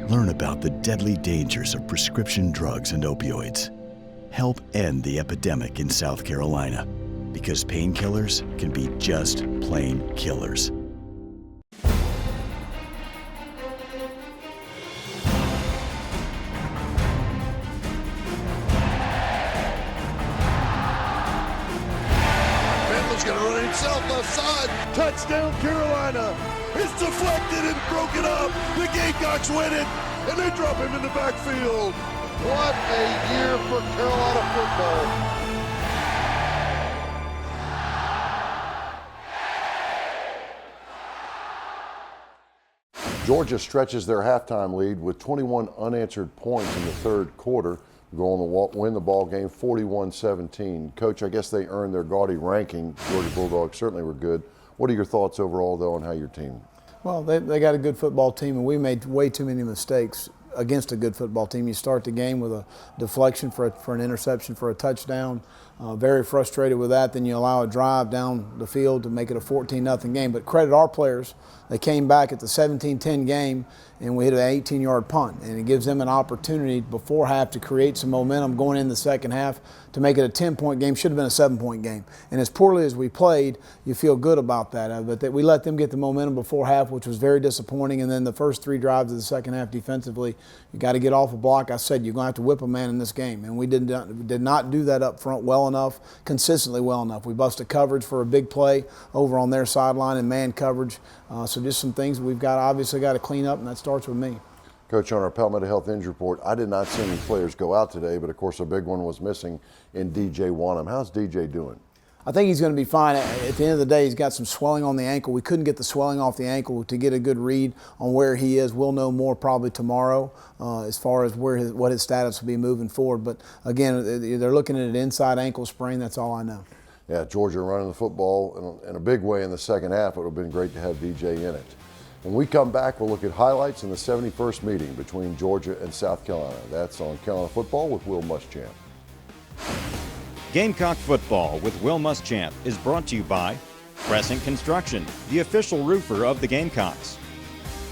Learn about the deadly dangers of prescription drugs and opioids. Help end the epidemic in South Carolina, because painkillers can be just plain killers. Bentley's going to run himself left side. Touchdown Carolina. It's deflected and broken up. The Gamecocks win it, and they drop him in the backfield. What a year for Carolina football. Georgia stretches their halftime lead with 21 unanswered points in the third quarter, going to win the ball game 41-17. Coach, I guess they earned their gaudy ranking. Georgia Bulldogs certainly were good. What are your thoughts overall, though, on how your team? Well, they got a good football team, and we made way too many mistakes against a good football team. You start the game with a deflection for an interception for a touchdown. Very frustrated with that. Then you allow a drive down the field to make it a 14-0 game. But credit our players. They came back at the 17-10 game, and we hit an 18-yard punt. And it gives them an opportunity before half to create some momentum going in the second half to make it a 10-point game. Should have been a 7-point game. And as poorly as we played, you feel good about that. But that we let them get the momentum before half, which was very disappointing. And then the first three drives of the second half defensively, you got to get off a block. I said you're going to have to whip a man in this game. And we did not do that up front well enough, consistently well enough. We busted coverage for a big play over on their sideline and man coverage. So just some things we've obviously got to clean up, and that starts with me. Coach, on our Palmetto Health Injury Report, I did not see any players go out today, but of course a big one was missing in DJ Wanham. How's DJ doing? I think he's going to be fine. At the end of the day, he's got some swelling on the ankle. We couldn't get the swelling off the ankle to get a good read on where he is. We'll know more probably tomorrow as far as what his status will be moving forward. But again, they're looking at an inside ankle sprain. That's all I know. Yeah, Georgia running the football in a big way in the second half. It would have been great to have DJ in it. When we come back, we'll look at highlights in the 71st meeting between Georgia and South Carolina. That's on Carolina Football with Will Muschamp. Gamecock Football with Will Muschamp is brought to you by Crescent Construction, the official roofer of the Gamecocks.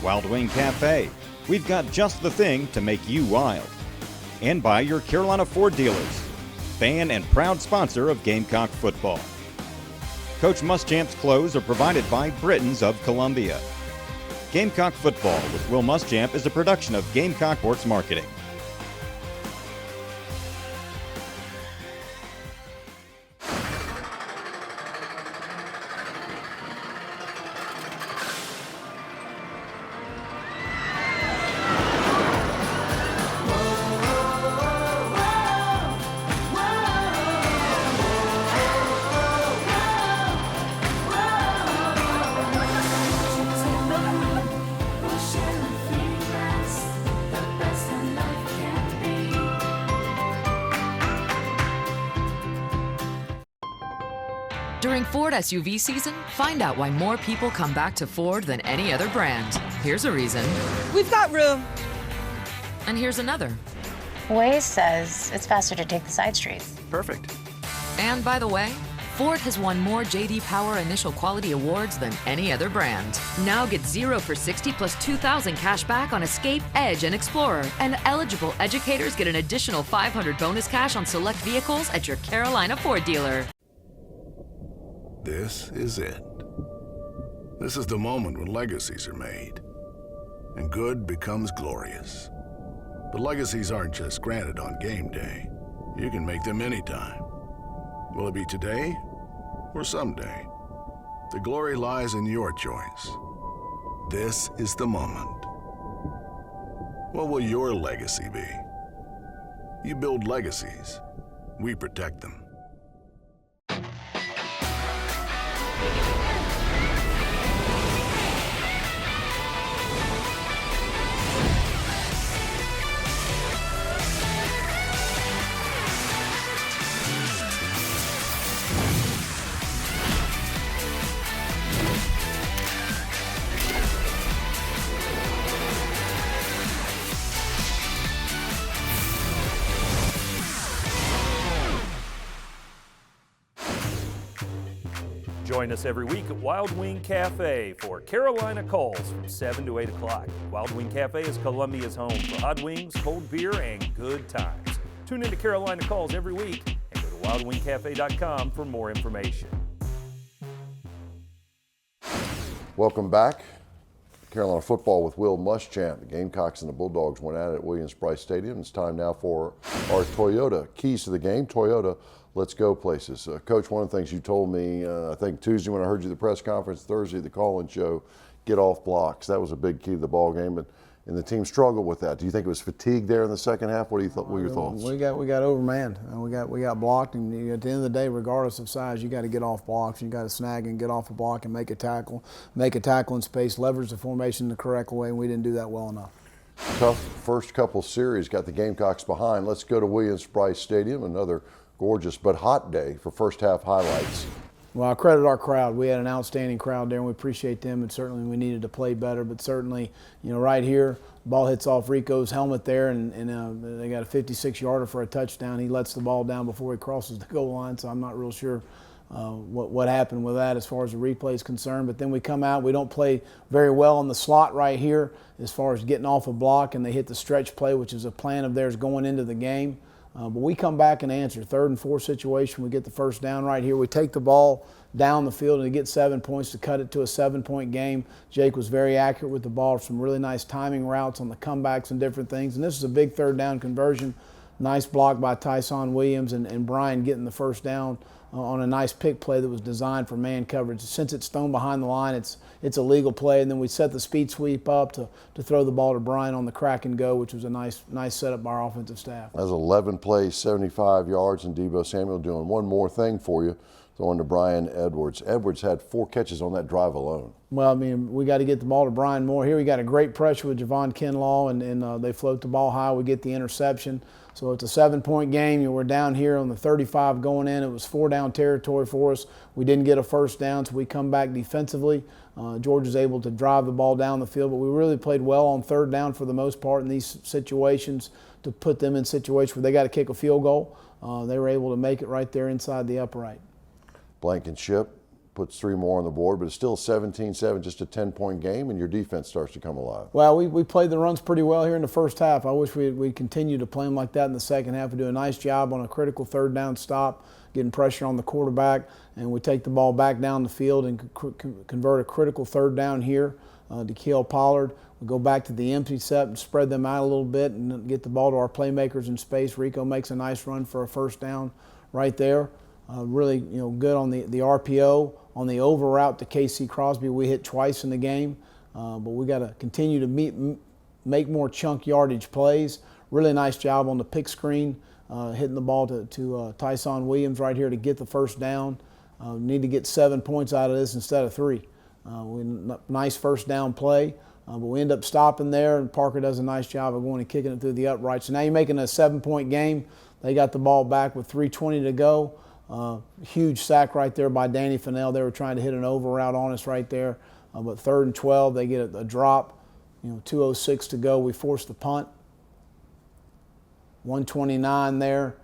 Wild Wing Cafe, we've got just the thing to make you wild. And by your Carolina Ford dealers, fan and proud sponsor of Gamecock Football. Coach Muschamp's clothes are provided by Britons of Columbia. Gamecock Football with Will Muschamp is a production of Gamecock Sports Marketing. During Ford SUV season, find out why more people come back to Ford than any other brand. Here's a reason. We've got room. And here's another. Waze says it's faster to take the side streets. Perfect. And by the way, Ford has won more J.D. Power Initial Quality Awards than any other brand. Now get 0 for 60 plus $2,000 cash back on Escape, Edge, and Explorer. And eligible educators get an additional $500 bonus cash on select vehicles at your Carolina Ford dealer. This is it. This is the moment when legacies are made, and good becomes glorious. But legacies aren't just granted on game day. You can make them anytime. Will it be today or someday? The glory lies in your choice. This is the moment. What will your legacy be? You build legacies. We protect them. Join us every week at Wild Wing Cafe for Carolina Calls from 7 to 8 o'clock. Wild Wing Cafe is Columbia's home for hot wings, cold beer, and good times. Tune into Carolina Calls every week and go to wildwingcafe.com for more information. Welcome back. Carolina football with Will Muschamp. The Gamecocks and the Bulldogs went at it at Williams-Brice Stadium. It's time now for our Toyota keys to the game. Toyota, let's go places. Coach, one of the things you told me, I think Tuesday when I heard you at the press conference, Thursday at the call-in show, get off blocks. That was a big key to the ball game, and the team struggled with that. Do you think it was fatigue there in the second half? What were your thoughts? We got overmanned. We got blocked, and at the end of the day, regardless of size, you got to get off blocks. You got to snag and get off a block and make a tackle in space, leverage the formation the correct way, and we didn't do that well enough. Tough first couple series, got the Gamecocks behind. Let's go to Williams-Brice Stadium, another gorgeous but hot day for first half highlights. Well, I credit our crowd. We had an outstanding crowd there, and we appreciate them, and certainly we needed to play better. But certainly, right here, ball hits off Rico's helmet there, and they got a 56-yarder for a touchdown. He lets the ball down before he crosses the goal line, so I'm not real sure what happened with that as far as the replay is concerned. But then we come out, we don't play very well in the slot right here as far as getting off a block, and they hit the stretch play, which is a plan of theirs going into the game. But we come back and answer. 3rd and 4 situation, we get the first down right here. We take the ball down the field and to get 7 points to cut it to a 7-point game. Jake was very accurate with the ball, some really nice timing routes on the comebacks and different things. And this is a big 3rd down conversion. Nice block by Tyson Williams and Brian getting the first down on a nice pick play that was designed for man coverage. Since it's thrown behind the line, it's a legal play, and then we set the speed sweep up to throw the ball to Brian on the crack and go, which was a nice setup by our offensive staff. That was 11 plays, 75 yards, and Debo Samuel doing one more thing for you, throwing to Brian Edwards. Edwards had 4 catches on that drive alone. Well, I mean, we got to get the ball to Brian more. Here we got a great pressure with Javon Kinlaw, and they float the ball high. We get the interception. So it's a 7-point game. We're down here on the 35 going in. It was 4-down territory for us. We didn't get a first down, so we come back defensively. George was able to drive the ball down the field, but we really played well on 3rd down for the most part in these situations to put them in situations where they got to kick a field goal. They were able to make it right there inside the upright. Blankenship puts 3 more on the board, but it's still 17-7, just a 10-point game, and your defense starts to come alive. Well, we played the runs pretty well here in the first half. I wish we'd continue to play them like that in the second half. We do a nice job on a critical 3rd down stop, getting pressure on the quarterback, and we take the ball back down the field and convert a critical 3rd down here to Kale Pollard. We go back to the empty set and spread them out a little bit and get the ball to our playmakers in space. Rico makes a nice run for a first down right there. Really, good on the RPO. On the over route to KC Crosby, we hit twice in the game, but we got to continue to make more chunk yardage plays. Really nice job on the pick screen, hitting the ball to Tyson Williams right here to get the first down. Need to get 7 points out of this instead of 3. Nice first down play, but we end up stopping there, and Parker does a nice job of going and kicking it through the upright. So now you're making a 7-point game. They got the ball back with 3:20 to go. Huge sack right there by Danny Fennell. They were trying to hit an over route on us right there. But 3rd and 12, they get a drop. 2:06 to go. We force the punt. 129 there,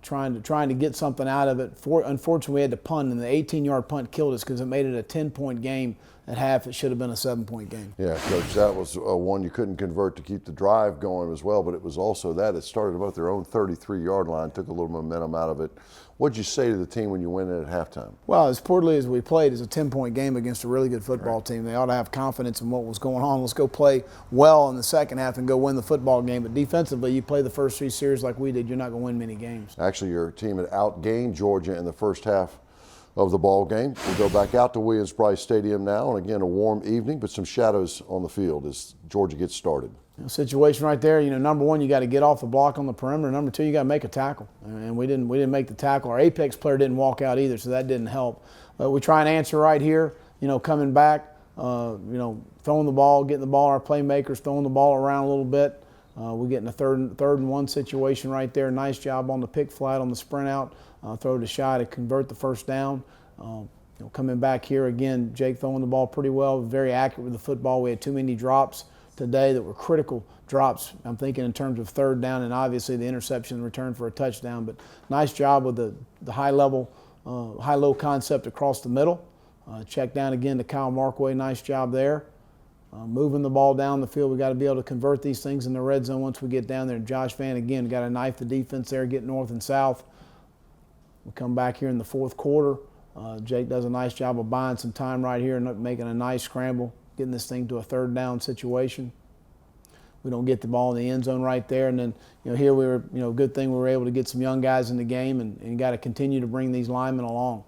trying to get something out of it. Unfortunately, we had to punt, and the 18-yard punt killed us because it made it a 10-point game. At half, it should have been a 7-point game. Yeah, Coach, that was one you couldn't convert to keep the drive going as well, but it was also that it started about their own 33-yard line, took a little momentum out of it. What did you say to the team when you went in at halftime? Well, as poorly as we played, it's a 10-point game against a really good football team. They ought to have confidence in what was going on. Let's go play well in the second half and go win the football game. But defensively, you play the first 3 series like we did, you're not going to win many games. Actually, your team had outgained Georgia in the first half of the ball game. We'll go back out to Williams-Brice Stadium now, and again, a warm evening, but some shadows on the field as Georgia gets started. Situation right there, number one, you got to get off the block on the perimeter. Number 2, you got to make a tackle. And we didn't make the tackle. Our apex player didn't walk out either, so that didn't help. But we try and answer right here, coming back, throwing the ball, getting the ball, our playmakers throwing the ball around a little bit. We get in a third and 1 situation right there. Nice job on the pick flat on the sprint out. Throw to Shy to convert the first down. Coming back here again, Jake throwing the ball pretty well, very accurate with the football. We had too many drops today that were critical drops. I'm thinking in terms of 3rd down and obviously the interception return for a touchdown. But nice job with the high-low concept across the middle. Check down again to Kyle Markway, nice job there. Moving the ball down the field, we got to be able to convert these things in the red zone once we get down there. Josh Van again got to knife the defense there, get north and south. We come back here in the fourth quarter. Jake does a nice job of buying some time right here and making a nice scramble, getting this thing to a third down situation. We don't get the ball in the end zone right there, and then here we were, good thing we were able to get some young guys in the game, and you got to continue to bring these linemen along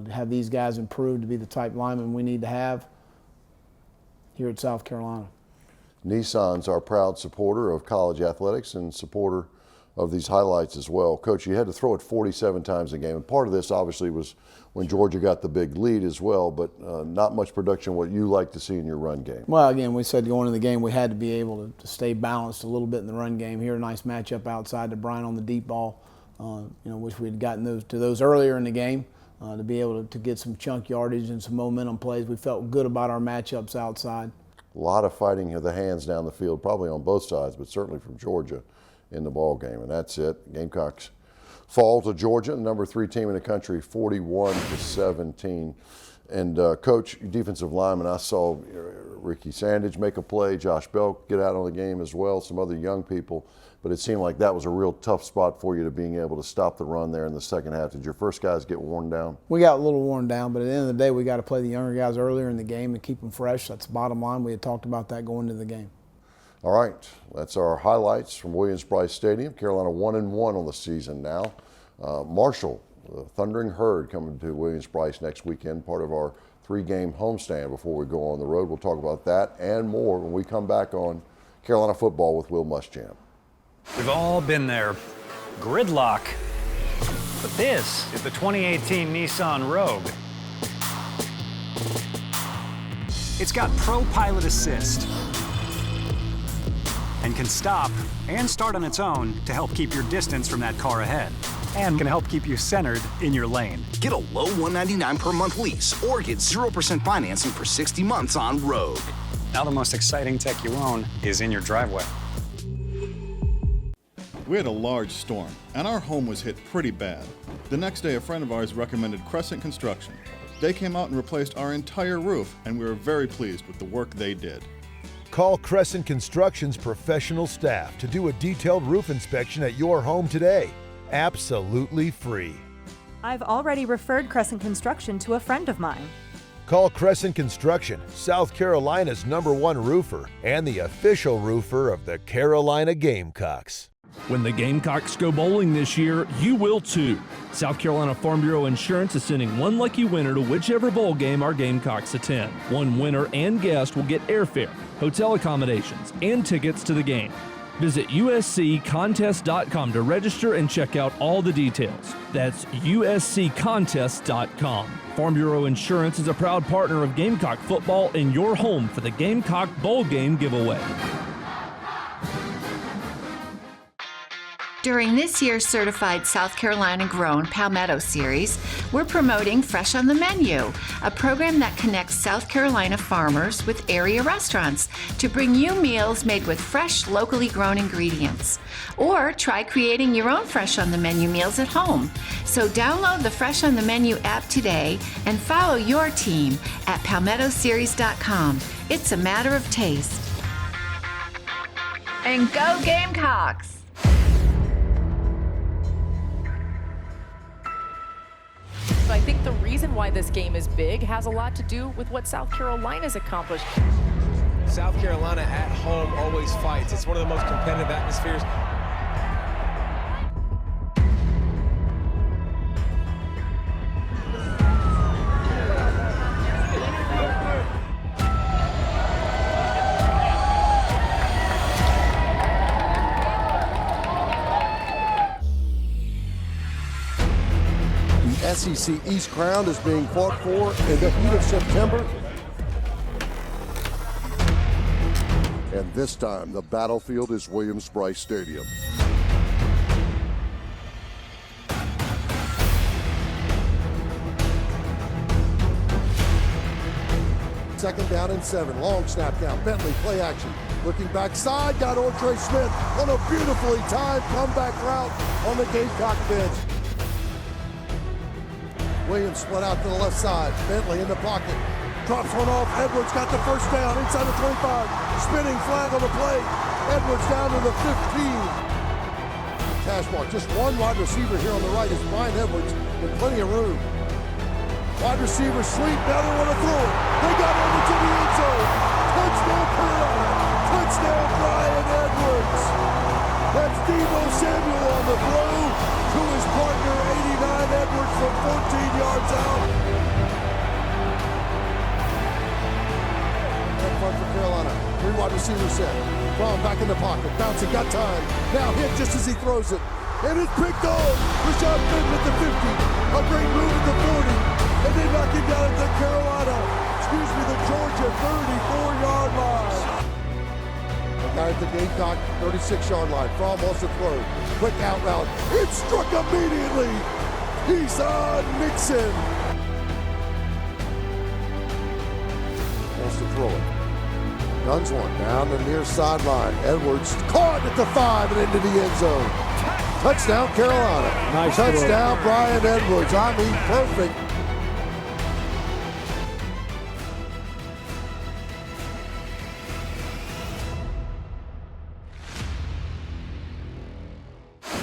to have these guys improve to be the type linemen we need to have here at South Carolina. Nissan's our proud supporter of college athletics and supporter of these highlights as well. Coach, you had to throw it 47 times a game, and part of this obviously was when Georgia got the big lead as well, but not much production what you like to see in your run game. Well, again, we said going into the game we had to be able to stay balanced a little bit in the run game. Here, a nice matchup outside to Brian on the deep ball. Wish we'd gotten to those earlier in the game to be able to get some chunk yardage and some momentum plays. We felt good about our matchups outside. A lot of fighting of the hands down the field, probably on both sides, but certainly from Georgia in the ball game, and that's it. Gamecocks fall to Georgia, the number 3 team in the country, 41-17. And Coach, defensive lineman, I saw Ricky Sandage make a play, Josh Belk get out on the game as well, some other young people, but it seemed like that was a real tough spot for you to being able to stop the run there in the second half. Did your first guys get worn down? We got a little worn down, but at the end of the day, we got to play the younger guys earlier in the game and keep them fresh. That's the bottom line. We had talked about that going into the game. All right, that's our highlights from Williams-Brice Stadium. Carolina 1-1 on the season now. Marshall, the Thundering Herd, coming to Williams-Brice next weekend, part of our 3-game homestand before we go on the road. We'll talk about that and more when we come back on Carolina Football with Will Muschamp. We've all been there. Gridlock. But this is the 2018 Nissan Rogue. It's got Pro Pilot Assist and can stop and start on its own to help keep your distance from that car ahead, and can help keep you centered in your lane. Get a low $199 per month lease or get 0% financing for 60 months on Rogue. Now the most exciting tech you own is in your driveway. We had a large storm, and our home was hit pretty bad. The next day, a friend of ours recommended Crescent Construction. They came out and replaced our entire roof, and we were very pleased with the work they did. Call Crescent Construction's professional staff to do a detailed roof inspection at your home today. Absolutely free. I've already referred Crescent Construction to a friend of mine. Call Crescent Construction, South Carolina's #1 roofer and the official roofer of the Carolina Gamecocks. When the Gamecocks go bowling this year, you will too. South Carolina Farm Bureau Insurance is sending one lucky winner to whichever bowl game our Gamecocks attend. One winner and guest will get airfare, hotel accommodations, and tickets to the game. Visit usccontest.com to register and check out all the details. That's usccontest.com. Farm Bureau Insurance is a proud partner of Gamecock football and your home for the Gamecock Bowl Game giveaway. During this year's certified South Carolina grown Palmetto series, we're promoting Fresh on the Menu, a program that connects South Carolina farmers with area restaurants to bring you meals made with fresh, locally grown ingredients. Or try creating your own Fresh on the Menu meals at home. So download the Fresh on the Menu app today and follow your team at palmettoseries.com. It's a matter of taste. And go Gamecocks! But I think the reason why this game is big has a lot to do with what South Carolina's accomplished. South Carolina at home always fights. It's one of the most competitive atmospheres. SEC East crown is being fought for in the heat of September. And this time, the battlefield is Williams-Brice Stadium. Second down and 7. Long snap down. Bentley, play action. Looking backside, got Ortre Smith on a beautifully timed comeback route on the Gamecock bench. Williams split out to the left side. Bentley in the pocket. Drops one off. Edwards got the first down inside the 25. Spinning flag on the play. Edwards down to the 15. Cash mark. Just one wide receiver here on the right is Brian Edwards with plenty of room. Wide receiver sweep. Now they want to throw it. They got over to the end zone. Touchdown Carolina. Touchdown Brian Edwards. That's Deebo Samuel on the throw to his partner 89 Edwards from 14 yards out. That fun for Carolina. 3 wide receiver set. Brown back in the pocket. Bouncing, got time. Now hit just as he throws it. And it's picked off. Rashad Fenton at the 50. A great move at the 40. And they knock him down at the Carolina. The Georgia 34-yard line. The guy at the Gamecock 36-yard line. Fromm wants to throw. Quick out route. It struck immediately. He's on Nixon. Wants to throw it. Guns one down the near sideline. Edwards caught at the 5 and into the end zone. Touchdown Carolina. Nice touchdown Brian Edwards. I mean, perfect.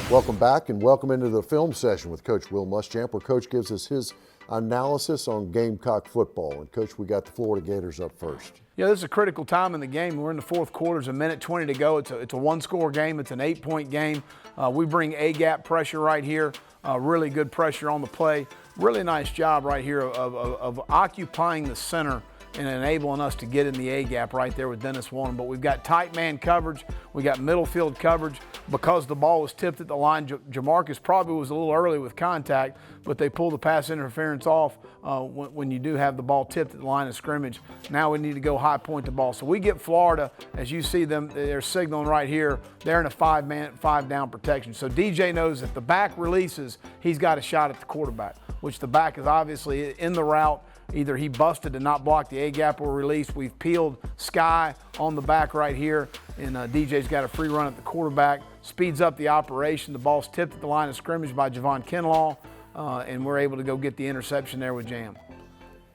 Welcome back and welcome into the film session with Coach Will Muschamp, where Coach gives us his analysis on Gamecock football. And Coach, we got the Florida Gators up first. Yeah, this is a critical time in the game. We're in the fourth quarter. There's a minute 20 to go. It's a one-score game. It's an 8-point game. We bring A-gap pressure right here. Really good pressure on the play. Really nice job right here of occupying the center and enabling us to get in the A-gap right there with Dennis Warren. But we've got tight man coverage. We got middle field coverage. Because the ball was tipped at the line, Jamarcus probably was a little early with contact, but they pull the pass interference off when you do have the ball tipped at the line of scrimmage. Now we need to go high point the ball. So we get Florida, as you see them, they're signaling right here. They're in a 5-down protection. So DJ knows if the back releases, he's got a shot at the quarterback, which the back is obviously in the route. Either he busted and not blocked the A-gap or released. We've peeled Sky on the back right here, and DJ's got a free run at the quarterback. Speeds up the operation. The ball's tipped at the line of scrimmage by Javon Kinlaw, and we're able to go get the interception there with Jam.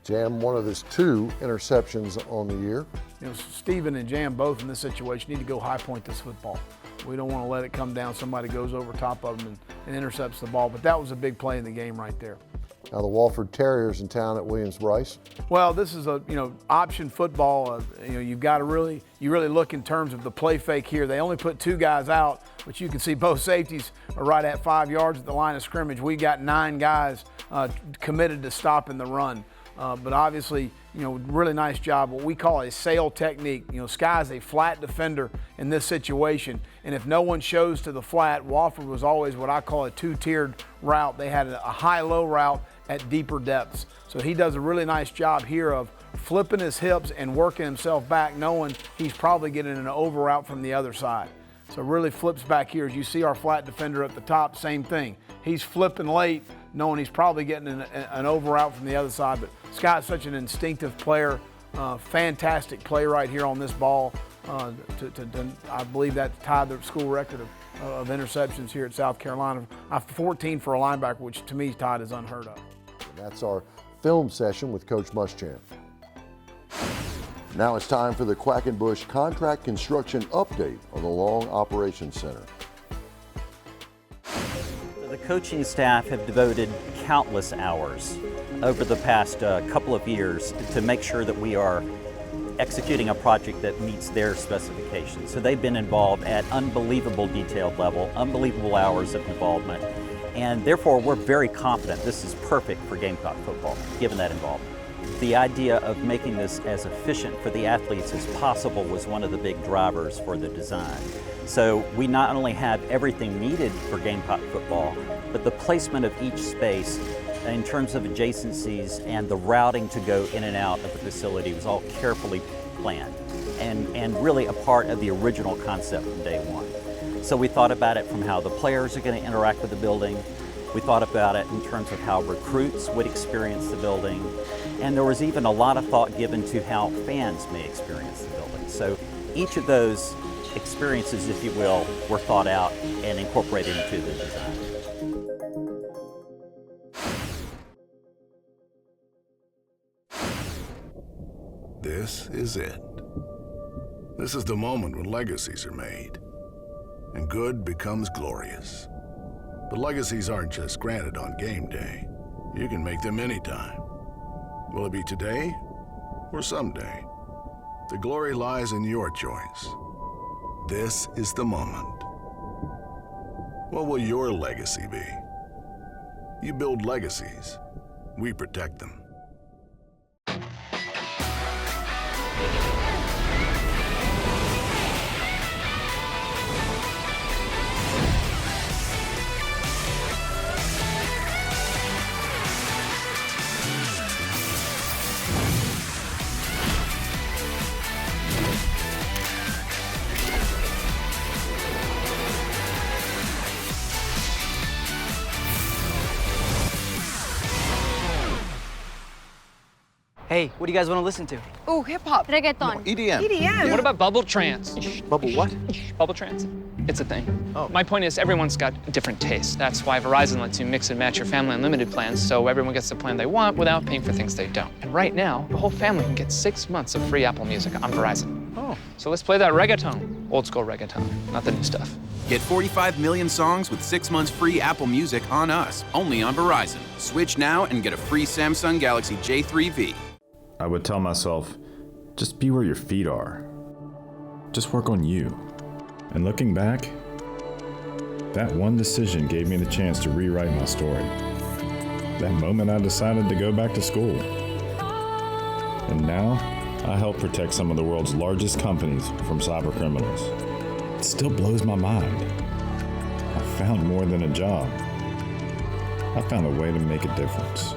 Jam, one of his 2 interceptions on the year. You know, Steven and Jam both in this situation need to go high point this football. We don't want to let it come down. Somebody goes over top of them and intercepts the ball, but that was a big play in the game right there. Now the Walford Terriers in town at Williams-Brice. Well, this is a option football. You've got to you really look in terms of the play fake here. They only put 2 guys out, but you can see both safeties are right at 5 yards at the line of scrimmage. We got 9 guys committed to stopping the run. But obviously, really nice job. What we call a sail technique. Sky's a flat defender in this situation. And if no one shows to the flat, Wofford was always what I call a 2-tiered route. They had a high-low route at deeper depths. So he does a really nice job here of flipping his hips and working himself back, knowing he's probably getting an over route from the other side. So really flips back here. As you see our flat defender at the top, same thing. He's flipping late, knowing he's probably getting an over route from the other side. But Scott's such an instinctive player. Fantastic play right here on this ball. I believe that tied the school record of interceptions here at South Carolina. 14 for a linebacker, which to me, Todd, is unheard of. That's our film session with Coach Muschamp. Now it's time for the Quackenbush Contract Construction Update on the Long Operations Center. The coaching staff have devoted countless hours over the past couple of years to make sure that we are executing a project that meets their specifications. So they've been involved at unbelievable detailed level, unbelievable hours of involvement, and therefore we're very confident this is perfect for Gamecock football, given that involvement. The idea of making this as efficient for the athletes as possible was one of the big drivers for the design. So we not only have everything needed for Gamecock football, but the placement of each space in terms of adjacencies and the routing to go in and out of the facility was all carefully planned and really a part of the original concept from day one. So we thought about it from how the players are going to interact with the building. We thought about it in terms of how recruits would experience the building. And there was even a lot of thought given to how fans may experience the building. So each of those experiences, if you will, were thought out and incorporated into the design. this is it. This is the moment when legacies are made, and good becomes glorious. But legacies aren't just granted on game day. You can make them anytime. Will it be today or someday? The glory lies in your choice. This is the moment. What will your legacy be? You build legacies. We protect them. Hey, what do you guys want to listen to? Ooh, hip-hop. Reggaeton. EDM. What about bubble trance? Bubble what? Bubble trance. It's a thing. Oh. My point is everyone's got different tastes. That's why Verizon lets you mix and match your family unlimited plans so everyone gets the plan they want without paying for things they don't. And right now, the whole family can get 6 months of free Apple Music on Verizon. Oh. So let's play that reggaeton. Old school reggaeton, not the new stuff. Get 45 million songs with 6 months free Apple Music on us, only on Verizon. Switch now and get a free Samsung Galaxy J3V. I would tell myself, just be where your feet are. Just work on you. And looking back, that one decision gave me the chance to rewrite my story. That moment I decided to go back to school. And now, I help protect some of the world's largest companies from cyber criminals. It still blows my mind. I found more than a job. I found a way to make a difference.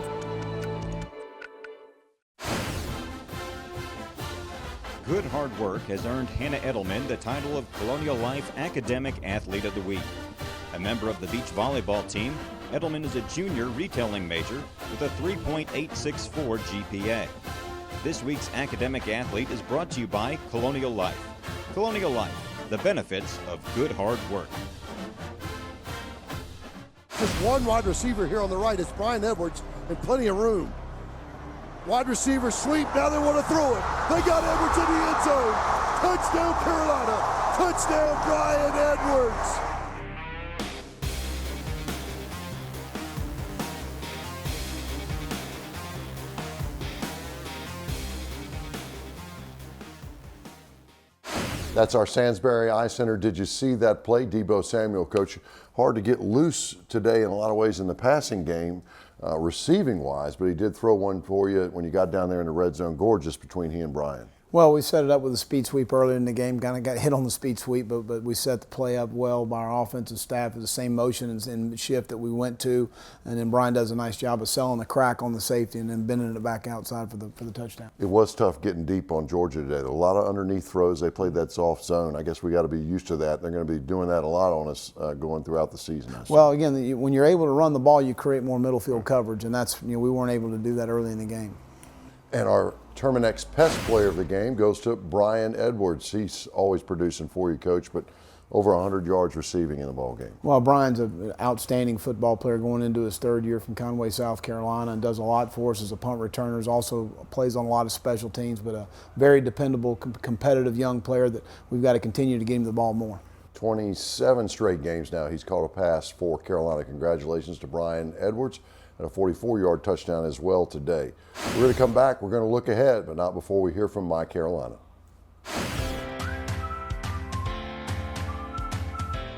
Good hard work has earned Hannah Edelman the title of Colonial Life Academic Athlete of the Week. A member of the beach volleyball team, Edelman is a junior retailing major with a 3.864 GPA. This week's academic athlete is brought to you by Colonial Life. Colonial Life, the benefits of good hard work. Just one wide receiver here on the right. It's Brian Edwards and plenty of room. Wide receiver sweep, now they want to throw it. They got Edwards in the end zone. Touchdown Carolina. Touchdown Brian Edwards. That's our Sansbury Eye Center. Did you see that play? Deebo Samuel, coach, hard to get loose today in a lot of ways in the passing game, receiving-wise, but he did throw one for you when you got down there in the red zone. Gorgeous between he and Brian. Well, we set it up with a speed sweep earlier in the game. Kind of got hit on the speed sweep, but we set the play up well by our offensive staff. The same motion and shift that we went to, and then Brian does a nice job of selling the crack on the safety and then bending it back outside for the touchdown. It was tough getting deep on Georgia today. A lot of underneath throws. They played that soft zone. I guess we got to be used to that. They're going to be doing that a lot on us going throughout the season. Well, again, when you're able to run the ball, you create more middle field coverage, and that's we weren't able to do that early in the game. And our Terminex Pest Player of the Game goes to Brian Edwards. He's always producing for you, Coach, but over 100 yards receiving in the ball game. Well, Brian's an outstanding football player going into his third year from Conway, South Carolina, and does a lot for us as a punt returner. Also plays on a lot of special teams, but a very dependable, competitive young player that we've got to continue to get him the ball more. 27 straight games now he's caught a pass for Carolina. Congratulations to Brian Edwards. And a 44-yard touchdown as well today. We're going to come back. We're going to look ahead, but not before we hear from My Carolina.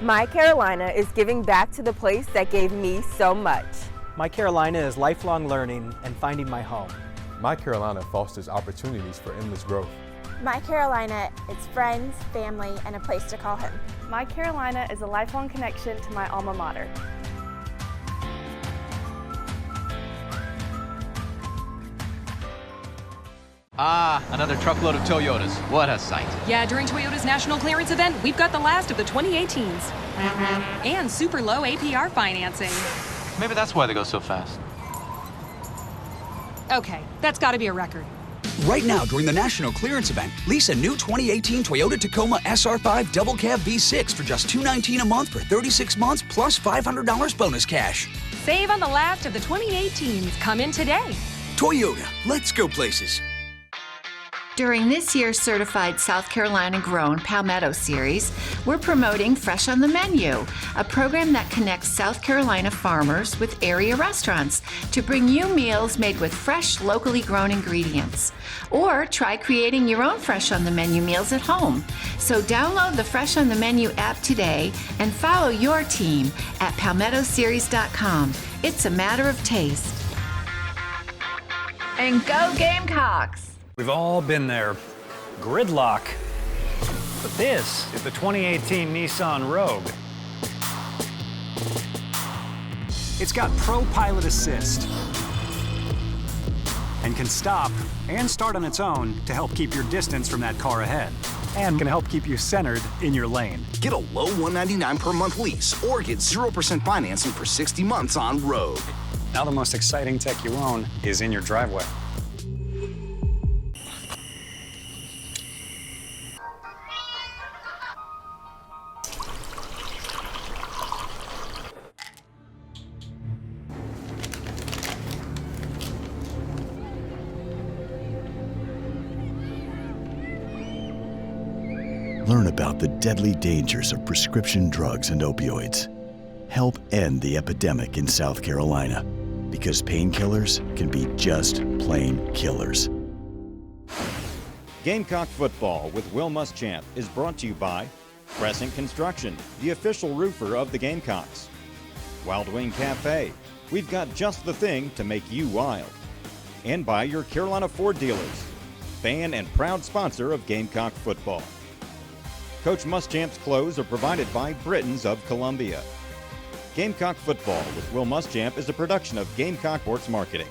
My Carolina is giving back to the place that gave me so much. My Carolina is lifelong learning and finding my home. My Carolina fosters opportunities for endless growth. My Carolina is friends, family, and a place to call home. My Carolina is a lifelong connection to my alma mater. Ah, another truckload of Toyotas. What a sight. Yeah, during Toyota's national clearance event, we've got the last of the 2018s. And super low APR financing. Maybe that's why they go so fast. Okay, that's got to be a record. Right now, during the national clearance event, lease a new 2018 Toyota Tacoma SR5 Double Cab V6 for just $219 a month for 36 months plus $500 bonus cash. Save on the last of the 2018s. Come in today. Toyota, let's go places. During this year's certified South Carolina grown Palmetto series, we're promoting Fresh on the Menu, a program that connects South Carolina farmers with area restaurants to bring you meals made with fresh, locally grown ingredients. Or try creating your own Fresh on the Menu meals at home. So download the Fresh on the Menu app today and follow your team at palmettoseries.com. It's a matter of taste. And go Gamecocks! We've all been there. Gridlock. But this is the 2018 Nissan Rogue. It's got Pro Pilot Assist and can stop and start on its own to help keep your distance from that car ahead, and can help keep you centered in your lane. Get a low $199 per month lease or get 0% financing for 60 months on Rogue. Now the most exciting tech you own is in your driveway. Learn about the deadly dangers of prescription drugs and opioids. Help end the epidemic in South Carolina, because painkillers can be just plain killers. Gamecock Football with Will Muschamp is brought to you by Crescent Construction, the official roofer of the Gamecocks. Wild Wing Cafe, we've got just the thing to make you wild. And by your Carolina Ford dealers, fan and proud sponsor of Gamecock Football. Coach Muschamp's clothes are provided by Britons of Columbia. Gamecock Football with Will Muschamp is a production of Gamecock Sports Marketing.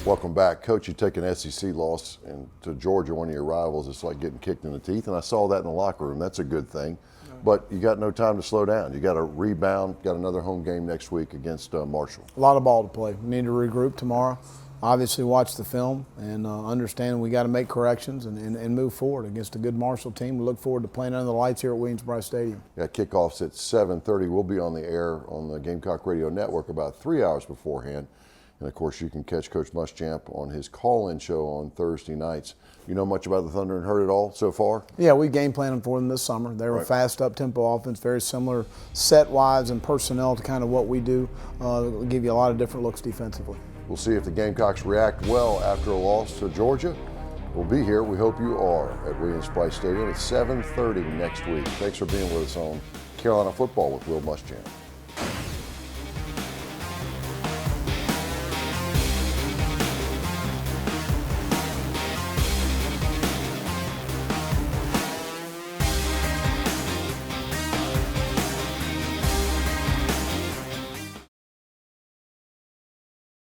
Welcome back. Coach, you take an SEC loss and to Georgia, one of your rivals. It's like getting kicked in the teeth, and I saw that in the locker room. That's a good thing. But you got no time to slow down. You got to rebound. Got another home game next week against Marshall. A lot of ball to play. We need to regroup tomorrow. Obviously watch the film and understand we got to make corrections and move forward against a good Marshall team. We look forward to playing under the lights here at Williams-Brice Stadium. Yeah, kickoff's at 7:30. We'll be on the air on the Gamecock Radio Network about 3 hours beforehand. And, of course, you can catch Coach Muschamp on his call-in show on Thursday nights. You know much about the Thunder and heard it all so far? Yeah, we game planned for them this summer. They were a fast, up-tempo offense, very similar set-wise and personnel to kind of what we do. It'll give you a lot of different looks defensively. We'll see if the Gamecocks react well after a loss to Georgia. We'll be here. We hope you are at Williams-Brice Stadium at 7:30 next week. Thanks for being with us on Carolina Football with Will Muschamp.